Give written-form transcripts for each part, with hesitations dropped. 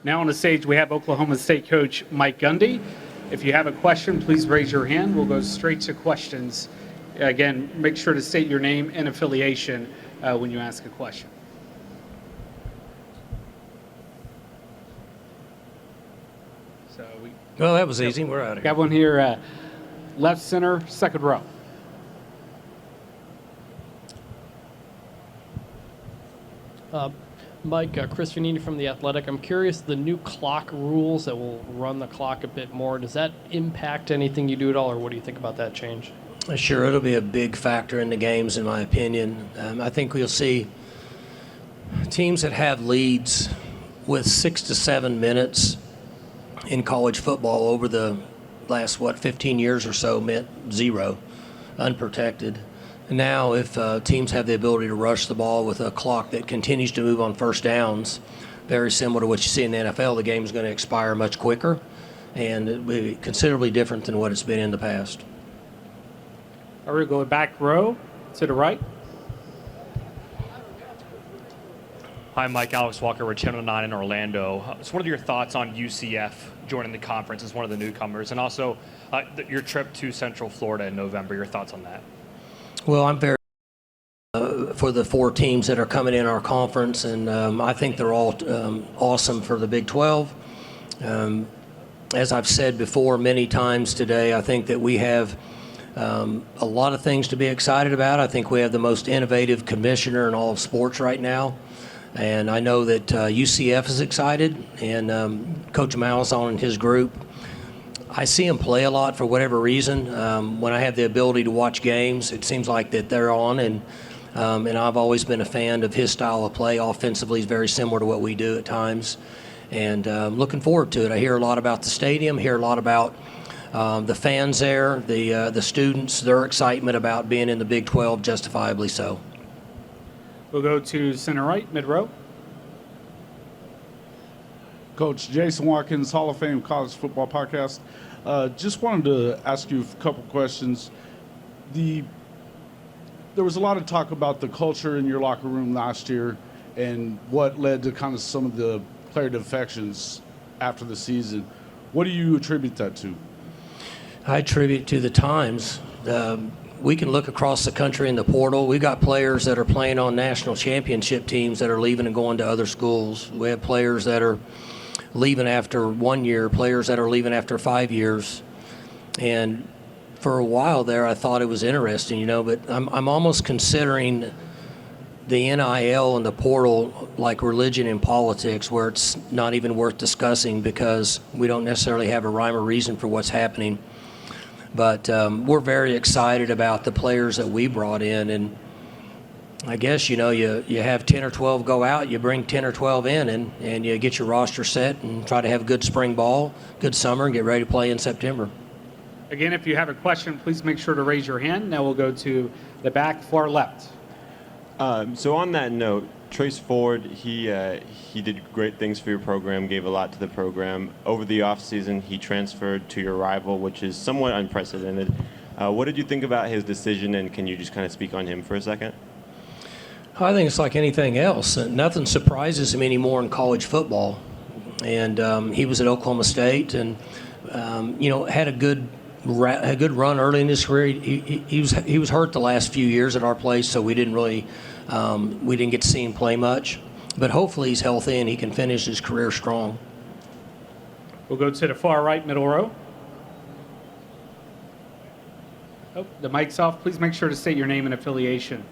Now on the stage, we have Oklahoma State coach Mike Gundy. If you have a question, please raise your hand. We'll go straight to questions. Again, make sure to state your name and affiliation when you ask a question. Well, that was easy. We're out of here. Got one here, left center, second row. Mike, Chris Vanini from The Athletic. I'm curious, the new clock rules that will run the clock a bit more, does that impact anything you do at all, or what do you think about that change? Sure, it'll be a big factor in the games, in my opinion. I think we'll see teams that have leads with 6 to 7 minutes in college football over the last, 15 years or so meant 0, unprotected. Now, if teams have the ability to rush the ball with a clock that continues to move on first downs, very similar to what you see in the NFL, the game is going to expire much quicker, and it'll be considerably different than what it's been in the past. All right, go back row to the right. Hi, Mike. Alex Walker with Channel 9 in Orlando. Just what are your thoughts on UCF joining the conference as one of the newcomers, and also your trip to Central Florida in November? Your thoughts on that? Well, I'm very for the 4 teams that are coming in our conference, and I think they're all awesome for the Big 12. As I've said before many times today, I think that we have a lot of things to be excited about. I think we have the most innovative commissioner in all of sports right now. And I know that UCF is excited, and Coach Malzahn and his group. I see them play a lot for whatever reason. When I have the ability to watch games, it seems like that they're on, and I've always been a fan of his style of play. Offensively, is very similar to what we do at times, and looking forward to it. I hear a lot about the stadium, hear a lot about the fans there, the students, their excitement about being in the Big 12, justifiably so. We'll go to center right, mid row. Coach Jason Watkins, Hall of Fame College Football Podcast. Just wanted to ask you a couple questions. There was a lot of talk about the culture in your locker room last year and what led to kind of some of the player defections after the season. What do you attribute that to? I attribute to the times. We can look across the country in the portal. We've got players that are playing on national championship teams that are leaving and going to other schools. We have players that are leaving after 1 year, players that are leaving after 5 years. And for a while there, I thought it was interesting, but I'm almost considering the NIL and the portal like religion and politics, where it's not even worth discussing because we don't necessarily have a rhyme or reason for what's happening. But we're very excited about the players that we brought in, and I guess, you have 10 or 12 go out, you bring 10 or 12 in, and you get your roster set and try to have a good spring ball, good summer, and get ready to play in September. Again, if you have a question, please make sure to raise your hand. Now we'll go to the back, far left. So on that note, Trace Ford, he did great things for your program, gave a lot to the program. Over the offseason, he transferred to your rival, which is somewhat unprecedented. What did you think about his decision, and can you just kind of speak on him for a second? I think it's like anything else. Nothing surprises him anymore in college football. And he was at Oklahoma State and, had a good run early in his career. He was hurt the last few years at our place, so we didn't get to see him play much. But hopefully he's healthy and he can finish his career strong. We'll go to the far right, middle row. Oh, the mic's off. Please make sure to state your name and affiliation.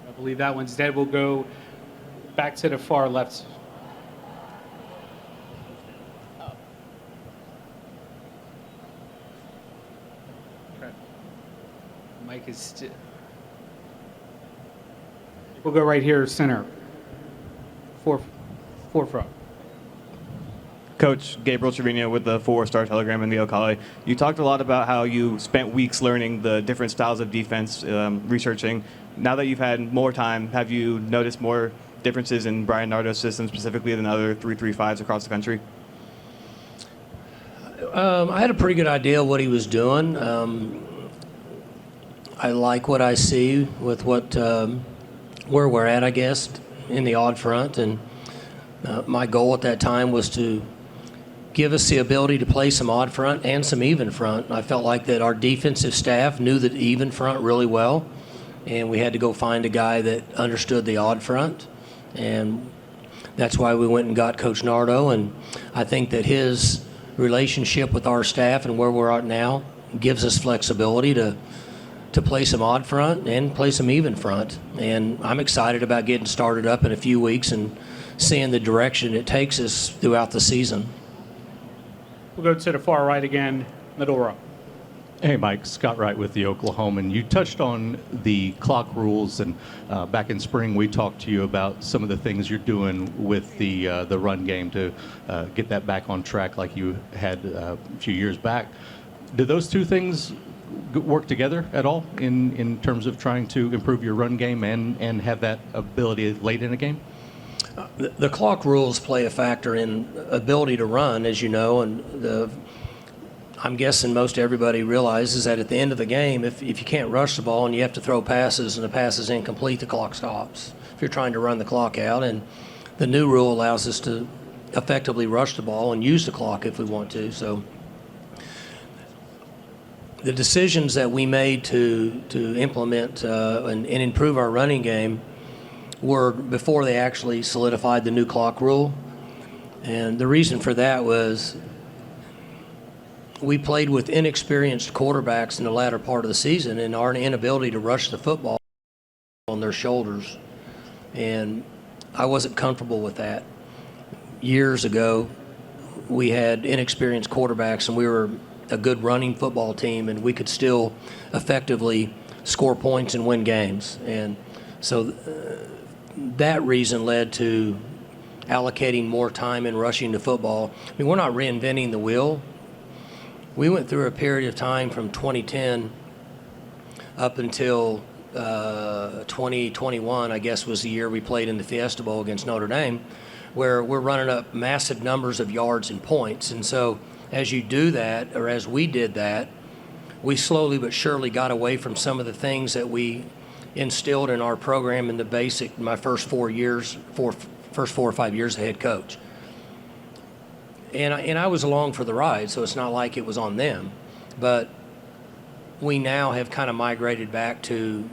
I believe that one's dead. We'll go back to the far left. Okay. The mic is still. We'll go right here, center. Forefront. Coach Gabriel Trevino with the 4-Star Telegram and the Ocala. You talked a lot about how you spent weeks learning the different styles of defense, researching. Now that you've had more time, have you noticed more differences in Brian Nardo's system specifically than other 3-3-5s across the country? I had a pretty good idea of what he was doing. I like what I see with where we're at, I guess, in the odd front. And My goal at that time was to give us the ability to play some odd front and some even front. I felt like that our defensive staff knew the even front really well, and we had to go find a guy that understood the odd front, and that's why we went and got Coach Nardo. And I think that his relationship with our staff and where we're at now gives us flexibility to play some odd front and play some even front. And I'm excited about getting started up in a few weeks and seeing the direction it takes us throughout the season. We'll go to the far right again, middle row. Hey, Mike. Scott Wright with the Oklahoman. You touched on the clock rules, and back in spring we talked to you about some of the things you're doing with the run game to get that back on track like you had a few years back. Do those two things work together at all in terms of trying to improve your run game and have that ability late in a game? The clock rules play a factor in ability to run, as you know, and I'm guessing most everybody realizes that at the end of the game, if you can't rush the ball and you have to throw passes and the pass is incomplete, the clock stops. If you're trying to run the clock out, and the new rule allows us to effectively rush the ball and use the clock if we want to. So the decisions that we made to implement and improve our running game were before they actually solidified the new clock rule. And the reason for that was we played with inexperienced quarterbacks in the latter part of the season, and our inability to rush the football on their shoulders. And I wasn't comfortable with that. Years ago, we had inexperienced quarterbacks, and we were a good running football team, and we could still effectively score points and win games. And so that reason led to allocating more time in rushing the football. I mean, we're not reinventing the wheel. We went through a period of time from 2010 up until 2021, I guess was the year we played in the Fiesta Bowl against Notre Dame, where we're running up massive numbers of yards and points. And so as you do that, or as we did that, we slowly but surely got away from some of the things that we instilled in our program in the basic, my first 4 or 5 years as head coach. And I was along for the ride, so it's not like it was on them. But we now have kind of migrated back to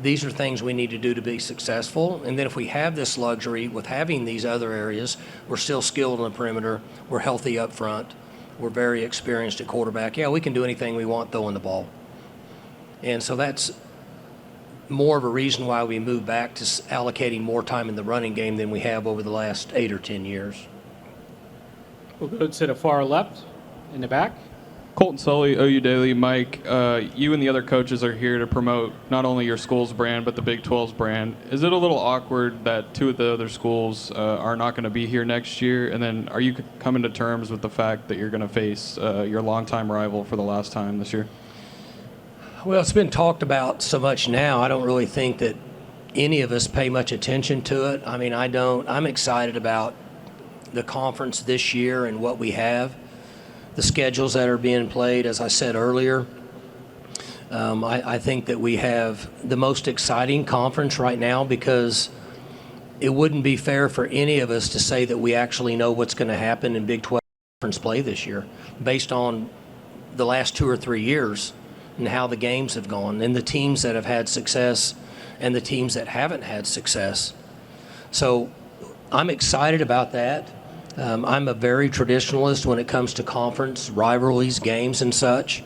these are things we need to do to be successful. And then if we have this luxury with having these other areas, we're still skilled on the perimeter, we're healthy up front, we're very experienced at quarterback. Yeah, we can do anything we want throwing the ball. And so that's more of a reason why we moved back to allocating more time in the running game than we have over the last 8 or 10 years. We'll go to the far left in the back. Colton Sully, OU Daily. Mike, you and the other coaches are here to promote not only your school's brand, but the Big 12's brand. Is it a little awkward that 2 of the other schools are not going to be here next year? And then are you coming to terms with the fact that you're going to face your longtime rival for the last time this year? Well, it's been talked about so much now, I don't really think that any of us pay much attention to it. I mean, I don't. I'm excited about the conference this year and what we have, the schedules that are being played, as I said earlier. I think that we have the most exciting conference right now because it wouldn't be fair for any of us to say that we actually know what's going to happen in Big 12 conference play this year based on the last 2 or 3 years and how the games have gone and the teams that have had success and the teams that haven't had success. So I'm excited about that. I'm a very traditionalist when it comes to conference rivalries, games, and such.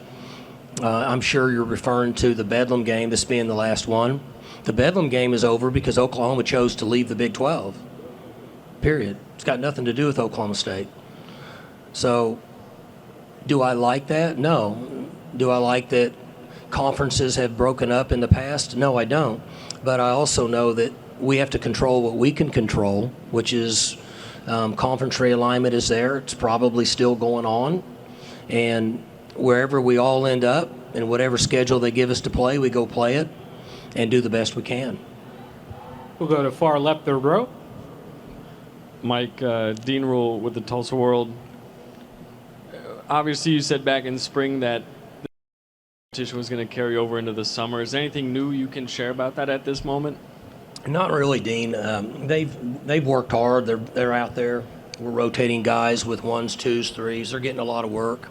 I'm sure you're referring to the Bedlam game as being the last one. The Bedlam game is over because Oklahoma chose to leave the Big 12, period. It's got nothing to do with Oklahoma State. So do I like that? No. Do I like that conferences have broken up in the past? No, I don't. But I also know that we have to control what we can control, which is conference realignment is there. It's probably still going on. And wherever we all end up and whatever schedule they give us to play, we go play it and do the best we can. We'll go to far left, third row. Mike, Dean Rule with the Tulsa World. Obviously, you said back in spring that the competition was going to carry over into the summer. Is there anything new you can share about that at this moment? Not really, Dean. They've worked hard. They're out there. We're rotating guys with 1s, 2s, 3s. They're getting a lot of work.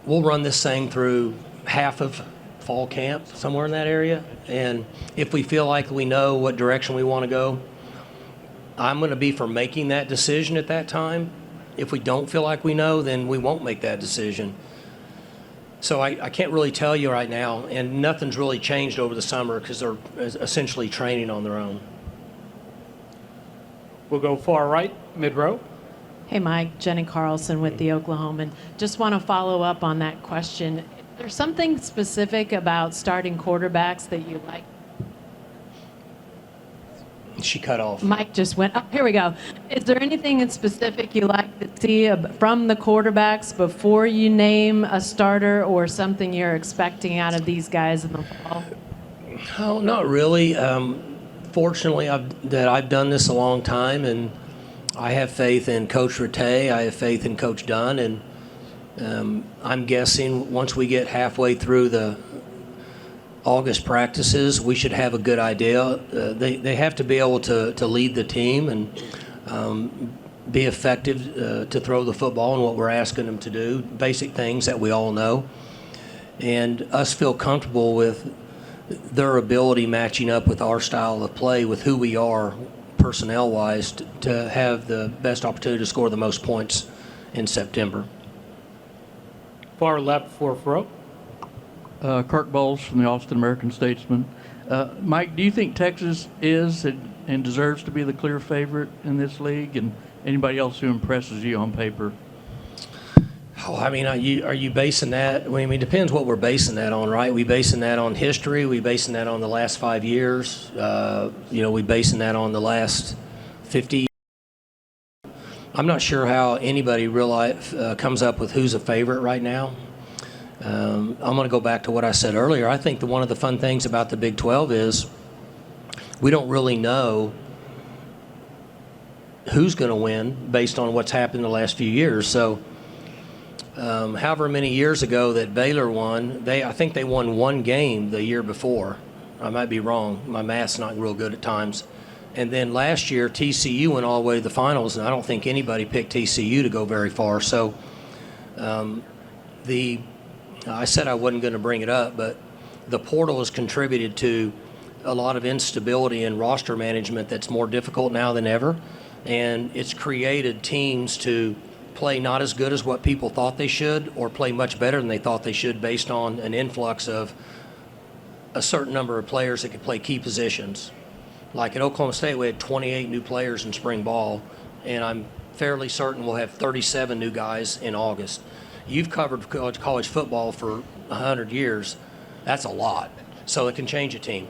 We'll run this thing through half of fall camp, somewhere in that area. And if we feel like we know what direction we want to go, I'm going to be for making that decision at that time. If we don't feel like we know, then we won't make that decision. So I can't really tell you right now, and nothing's really changed over the summer because they're essentially training on their own. We'll go far right, mid-row. Hey, Mike, Jenny Carlson with the Oklahoman. Just want to follow up on that question. Is there something specific about starting quarterbacks that you like? She cut off. Mike just went, oh, here we go. Is there anything in specific you like to see from the quarterbacks before you name a starter, or something you're expecting out of these guys in the fall? Oh, not really. Fortunately, I've done this a long time, and I have faith in Coach Rattay. I have faith in Coach Dunn, and I'm guessing once we get halfway through the August practices, we should have a good idea. They have to be able to lead the team and be effective to throw the football and what we're asking them to do, basic things that we all know, and us feel comfortable with their ability matching up with our style of play, with who we are personnel-wise, to have the best opportunity to score the most points in September. Far left, fourth row. Kirk Bowles from the Austin American-Statesman. Mike, do you think Texas is and deserves to be the clear favorite in this league, and anybody else who impresses you on paper? Oh, I mean, are you basing that? I mean, it depends what we're basing that on, right? We basing that on history. We basing that on the last 5 years. We basing that on the last 50 years. I'm not sure how anybody really comes up with who's a favorite right now. I'm going to go back to what I said earlier. I think one of the fun things about the Big 12 is we don't really know who's going to win based on what's happened in the last few years. So however many years ago that Baylor won, I think they won one game the year before. I might be wrong. My math's not real good at times. And then last year, TCU went all the way to the finals, and I don't think anybody picked TCU to go very far. So I said I wasn't going to bring it up, but the portal has contributed to a lot of instability in roster management that's more difficult now than ever. And it's created teams to play not as good as what people thought they should, or play much better than they thought they should, based on an influx of a certain number of players that could play key positions. Like at Oklahoma State, we had 28 new players in spring ball, and I'm fairly certain we'll have 37 new guys in August. You've covered college football for 100 years. That's a lot. So it can change a team.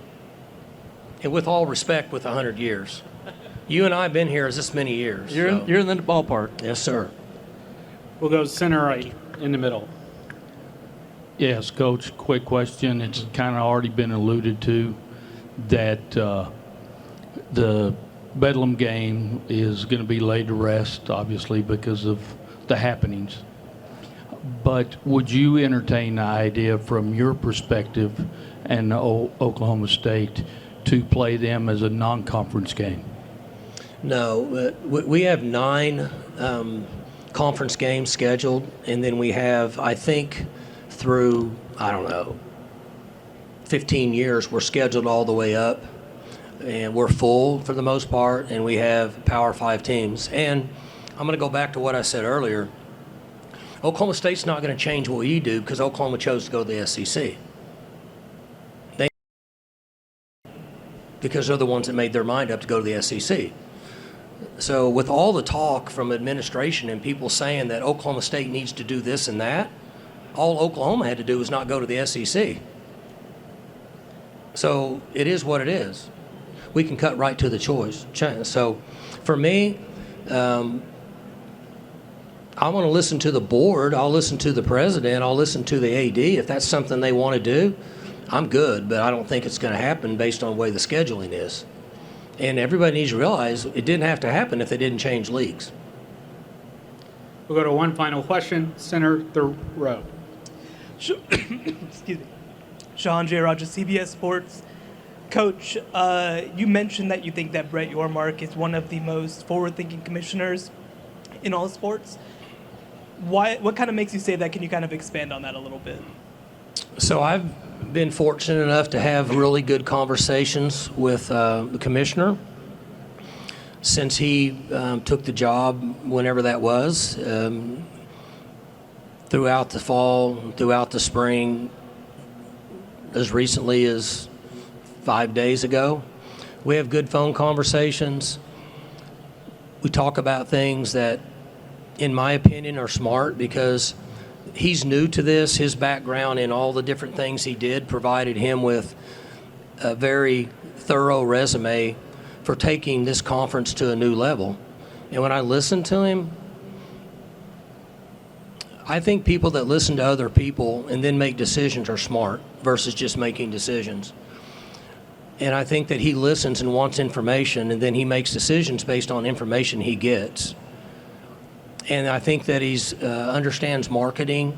And with all respect, with 100 years. You and I have been here this many years. You're in the ballpark. Yes, sir. We'll go center right, in the middle. Yes, Coach, quick question. It's kind of already been alluded to that the Bedlam game is going to be laid to rest, obviously, because of the happenings. But would you entertain the idea, from your perspective and Oklahoma State, to play them as a non-conference game? No, we have 9 conference games scheduled, and then we have, I think, through, 15 years, we're scheduled all the way up, and we're full for the most part, and we have Power 5 teams. And I'm going to go back to what I said earlier. Oklahoma State's not going to change what we do because Oklahoma chose to go to the SEC. Because they're the ones that made their mind up to go to the SEC. So with all the talk from administration and people saying that Oklahoma State needs to do this and that, all Oklahoma had to do was not go to the SEC. So it is what it is. We can cut right to the choice. So for me, I want to listen to the board. I'll listen to the president. I'll listen to the AD. If that's something they want to do, I'm good, but I don't think it's going to happen based on the way the scheduling is. And everybody needs to realize it didn't have to happen if they didn't change leagues. We'll go to one final question, center third row. Excuse me. Sean J. Rogers, CBS Sports. Coach, you mentioned that you think that Brett Yormark is one of the most forward-thinking commissioners in all sports. What kind of makes you say that? Can you kind of expand on that a little bit? So I've been fortunate enough to have really good conversations with the commissioner since he took the job, whenever that was, throughout the fall, throughout the spring, as recently as 5 days ago. We have good phone conversations. We talk about things that, in my opinion, are smart because he's new to this. His background in all the different things he did provided him with a very thorough resume for taking this conference to a new level. And when I listen to him, I think people that listen to other people and then make decisions are smart versus just making decisions. And I think that he listens and wants information, and then he makes decisions based on information he gets. And I think that he understands marketing.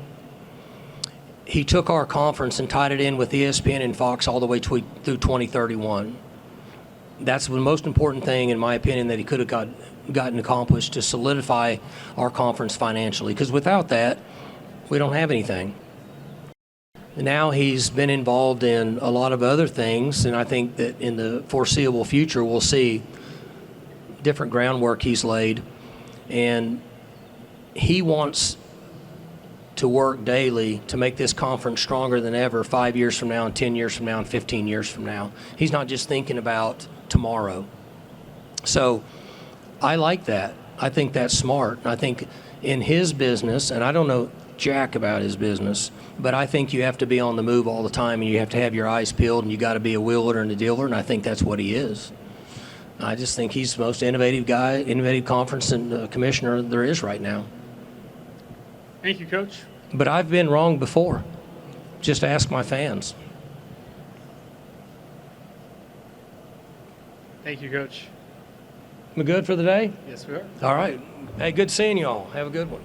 He took our conference and tied it in with ESPN and Fox all the way through 2031. That's the most important thing, in my opinion, that he could have gotten accomplished to solidify our conference financially. Because without that, we don't have anything. Now he's been involved in a lot of other things, and I think that in the foreseeable future we'll see different groundwork he's laid. And he wants to work daily to make this conference stronger than ever 5 years from now and 10 years from now and 15 years from now. He's not just thinking about tomorrow. So I like that. I think that's smart. I think in his business, and I don't know jack about his business, but I think you have to be on the move all the time, and you have to have your eyes peeled, and you got to be a wheeler and a dealer, and I think that's what he is. I just think he's the most innovative guy, innovative conference and commissioner there is right now. Thank you, Coach. But I've been wrong before. Just ask my fans. Thank you, Coach. We good for the day? Yes, we are. All right. Hey, good seeing you all. Have a good one.